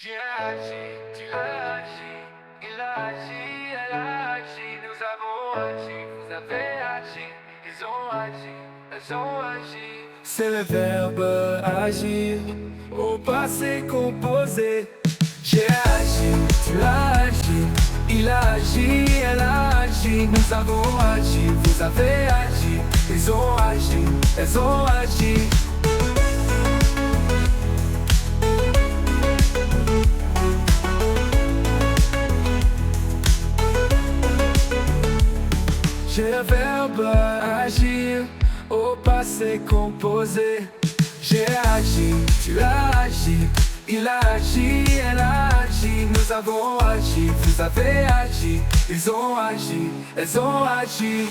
J'ai agi, tu as agi, il a agi, elle a agi, nous avons agi, vous avez agi, ils ont agi, elles ont agi. C'est le verbe agir, au passé composé. J'ai agi, tu as agi, il a agi, elle a agi, nous avons agi, vous avez agi, ils ont agi, elles ont agi. J'ai un verbe agir, au passé composé. J'ai agi, tu as agi, il a agi, elle a agi, nous avons agi, vous avez agi, ils ont agi, elles ont agi.